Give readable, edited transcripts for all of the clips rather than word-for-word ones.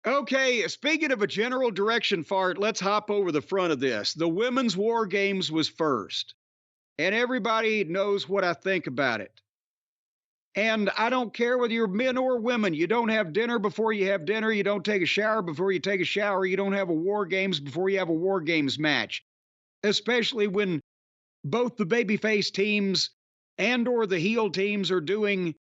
Okay, speaking of a general direction fart, let's hop over the front of this. The Women's War Games was first, and everybody knows what I think about it. And I don't care whether you're men or women. You don't have dinner before you have dinner. You don't take a shower before you take a shower. You don't have a War Games before you have a War Games match, especially when both the babyface teams and or the heel teams are doing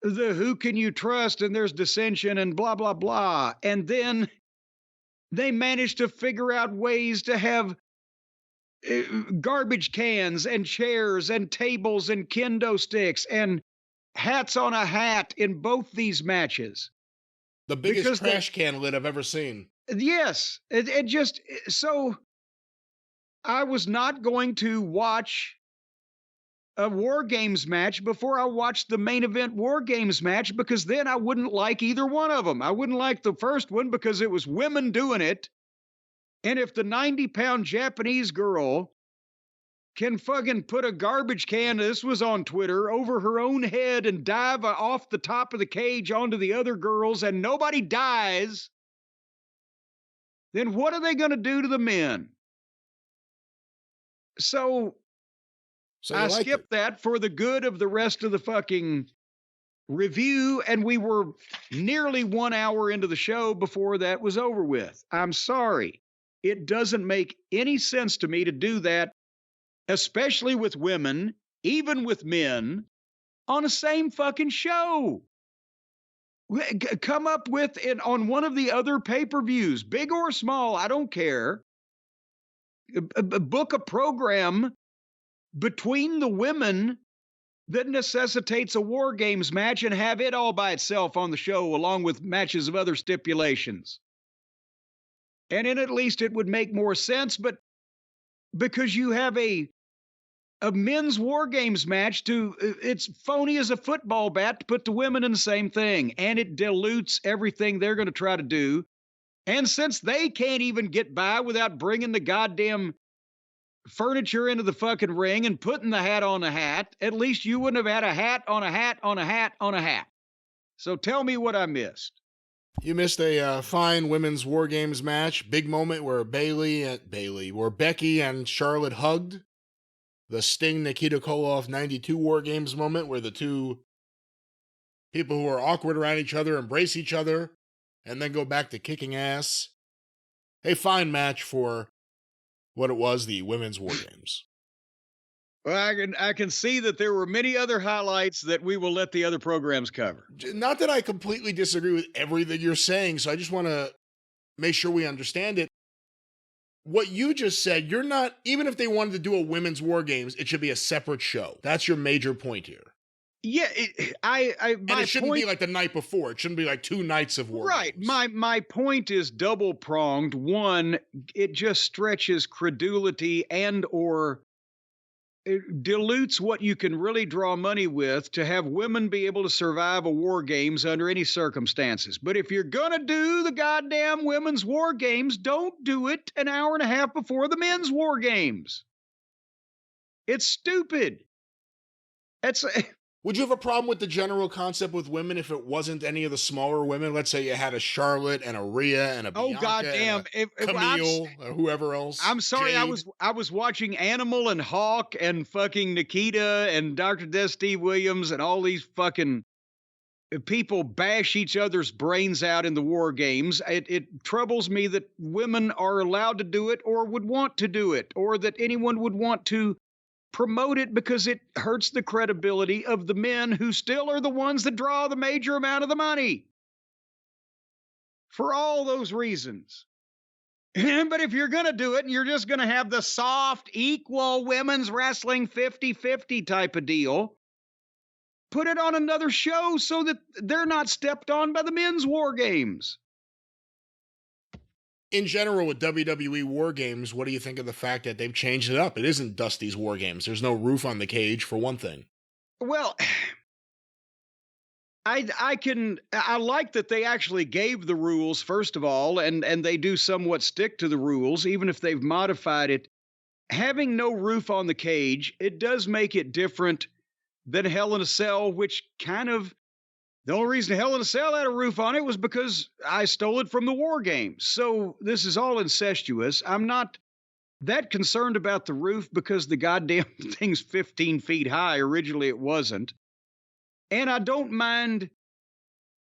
the who can you trust and there's dissension and blah, blah, blah. And then they manage to figure out ways to have garbage cans and chairs and tables and kendo sticks and hats on a hat in both these matches. The biggest trash can lid I've ever seen. Yes. It just, so I was not going to watch a War Games match before I watched the main event War Games match, because then I wouldn't like either one of them. I wouldn't like the first one because it was women doing it. And if the 90-pound Japanese girl can fucking put a garbage can, this was on Twitter, over her own head and dive off the top of the cage onto the other girls and nobody dies, then what are they going to do to the men? So I skipped that for the good of the rest of the fucking review, and we were nearly 1 hour into the show before that was over with. I'm sorry. It doesn't make any sense to me to do that, especially with women, even with men, on the same fucking show. Come up with it on one of the other pay-per-views, big or small, I don't care. Book a program between the women that necessitates a War Games match and have it all by itself on the show along with matches of other stipulations. And then at least it would make more sense, but because you have a men's War Games match, it's phony as a football bat to put the women in the same thing, and it dilutes everything they're going to try to do. And since they can't even get by without bringing the goddamn furniture into the fucking ring and putting the hat on a hat, at least you wouldn't have had a hat on a hat on a hat on a hat. So tell me what I missed. You missed a fine women's War Games match. Big moment where where Becky and Charlotte hugged. The Sting Nikita Koloff 92 War Games moment where the two people who are awkward around each other embrace each other and then go back to kicking ass. A fine match for what it was, the women's War Games. Well, I can see that there were many other highlights that we will let the other programs cover. Not that I completely disagree with everything you're saying, so I just want to make sure we understand it. What you just said, you're not, even if they wanted to do a women's War Games, it should be a separate show. That's your major point here. Yeah, and it shouldn't be like the night before. It shouldn't be like 2 nights of War Games. Right. My point is double pronged. One, it just stretches credulity and or it dilutes what you can really draw money with to have women be able to survive a War Games under any circumstances. But if you're going to do the goddamn women's War Games, don't do it an hour and a half before the men's War Games. It's stupid. Would you have a problem with the general concept with women if it wasn't any of the smaller women? Let's say you had a Charlotte and a Rhea and a Bianca goddamn, and a Camille or whoever else. I'm sorry, Jade. I was watching Animal and Hawk and fucking Nikita and Dr. Death Steve Williams and all these fucking people bash each other's brains out in the War Games. It troubles me that women are allowed to do it or would want to do it, or that anyone would want to promote it, because it hurts the credibility of the men who still are the ones that draw the major amount of the money. For all those reasons. But if you're going to do it and you're just going to have the soft, equal women's wrestling 50-50 type of deal, put it on another show so that they're not stepped on by the men's War Games. In general, with WWE War Games, what do you think of the fact that they've changed it up? It isn't Dusty's War Games. There's no roof on the cage, for one thing. Well, I like that they actually gave the rules, first of all, and they do somewhat stick to the rules, even if they've modified it. Having no roof on the cage, it does make it different than Hell in a Cell, which kind of, The only reason Hell in a Cell had a roof on it was because I stole it from the War Games. So this is all incestuous. I'm not that concerned about the roof because the goddamn thing's 15 feet high. Originally, it wasn't. And I don't mind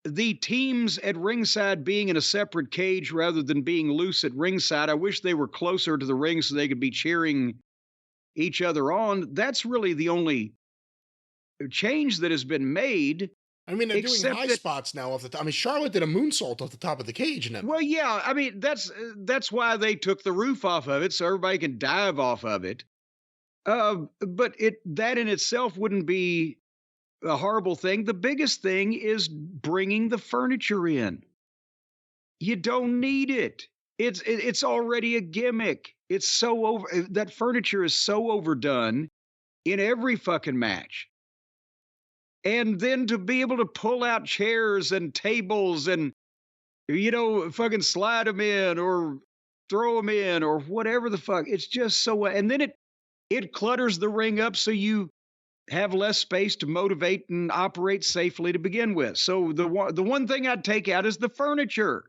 the teams at ringside being in a separate cage rather than being loose at ringside. I wish they were closer to the ring so they could be cheering each other on. That's really the only change that has been made. I mean, they're doing high spots now off the top. I mean, Charlotte did a moonsault off the top of the cage. Well, yeah. I mean, that's why they took the roof off of it so everybody can dive off of it. But that in itself wouldn't be a horrible thing. The biggest thing is bringing the furniture in. You don't need it. It's already a gimmick. It's so over. That furniture is so overdone in every fucking match. And then to be able to pull out chairs and tables and, fucking slide them in or throw them in or whatever the fuck. It's just so, and then it clutters the ring up so you have less space to motivate and operate safely to begin with. So the one thing I'd take out is the furniture.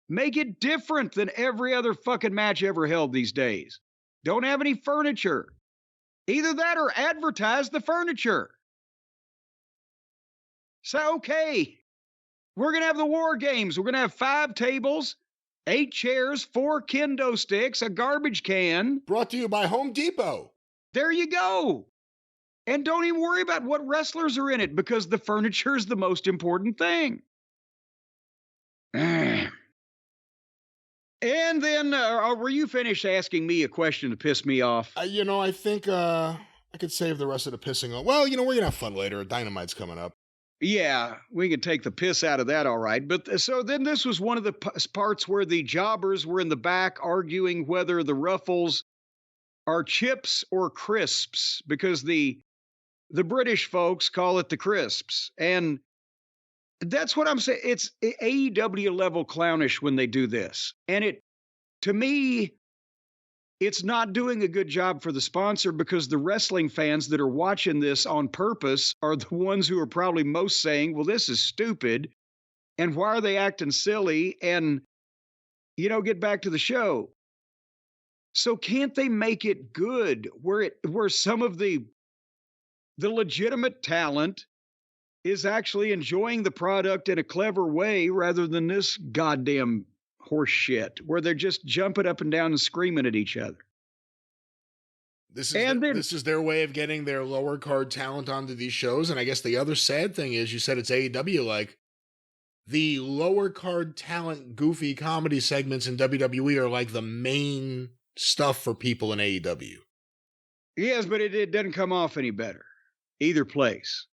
Make it different than every other fucking match ever held these days. Don't have any furniture. Either that or advertise the furniture. So, okay, we're going to have the War Games. We're going to have 5 tables, 8 chairs, 4 kendo sticks, a garbage can. Brought to you by Home Depot. There you go. And don't even worry about what wrestlers are in it because the furniture is the most important thing. And then, were you finished asking me a question to piss me off? I think I could save the rest of the pissing off. Well, we're going to have fun later. Dynamite's coming up. Yeah, we can take the piss out of that, all right. But so then this was one of the parts where the jobbers were in the back arguing whether the ruffles are chips or crisps because the British folks call it the crisps. And that's what I'm saying. It's AEW level clownish when they do this. And to me, it's not doing a good job for the sponsor because the wrestling fans that are watching this on purpose are the ones who are probably most saying, well, this is stupid. And why are they acting silly? And, get back to the show. So can't they make it good where some of the legitimate talent is actually enjoying the product in a clever way rather than this goddamn horse shit where they're just jumping up and down and screaming at each other. This is their way of getting their lower card talent onto these shows. And I guess the other sad thing is you said it's AEW, like the lower card talent goofy comedy segments in WWE are like the main stuff for people in AEW. Yes, but it doesn't come off any better either place.